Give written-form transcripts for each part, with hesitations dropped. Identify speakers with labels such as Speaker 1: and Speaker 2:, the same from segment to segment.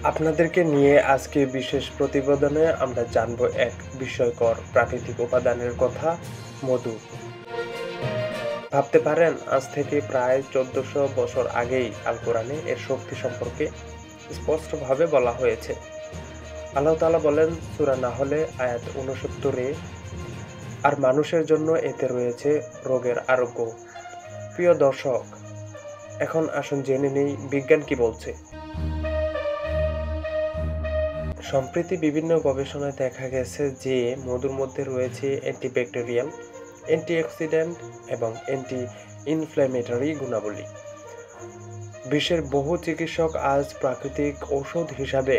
Speaker 1: আপনাদেরকে নিয়ে আজকে বিশেষ প্রতিবেদনে আমরা জানব এক বিস্ময়কর প্রাকৃতিক উপাদানের কথা, মধু। ভাবতে পারেন, আজ থেকে প্রায় 1400 বছর আগেই আল কোরআনে এর শক্তি সম্পর্কে স্পষ্টভাবে বলা হয়েছে। আল্লাহ তাআলা বলেন সূরা নাহলে আয়াত 69-এ, আর মানুষের জন্য এতে রয়েছে রোগের আরোগ্য। প্রিয় দর্শক, এখন আসুন জেনে নেই বিজ্ঞান কি বলছে। সম্প্রতি বিভিন্ন গবেষণায় দেখা গেছে যে মধুর মধ্যে রয়েছে অ্যান্টিব্যাকটেরিয়াল, অ্যান্টিঅক্সিডেন্ট এবং অ্যান্টি ইনফ্ল্যামেটরি গুণাবলী। বিশ্বের বহু চিকিৎসক আজ প্রাকৃতিক ঔষধ হিসাবে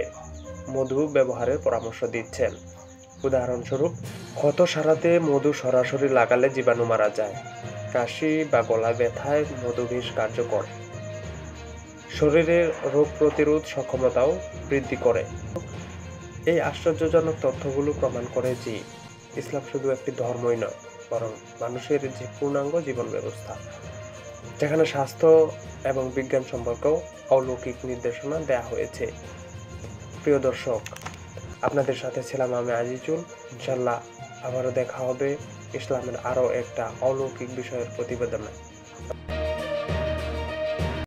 Speaker 1: মধু ব্যবহারের পরামর্শ দিচ্ছেন। উদাহরণস্বরূপ, ক্ষত সারাতে মধু সরাসরি লাগালে জীবাণু মারা যায়। কাশি বা গলা ব্যথায় মধু বেশ কার্যকর। শরীরের রোগ প্রতিরোধ সক্ষমতাও বৃদ্ধি করে। এই আশ্চর্যজনক তথ্যগুলো প্রমাণ করে যে ইসলাম শুধু একটি ধর্মই নয়, বরং মানুষের যে পূর্ণাঙ্গ জীবন ব্যবস্থা, যেখানে স্বাস্থ্য এবং বিজ্ঞান সম্পর্কেও অলৌকিক নির্দেশনা দেয়া হয়েছে। প্রিয় দর্শক, আপনাদের সাথে ছিলাম আমি আজিজুল। ইনশাল্লাহ আবারও দেখা হবে ইসলামের আরও একটা অলৌকিক বিষয়ের প্রতিবেদনে।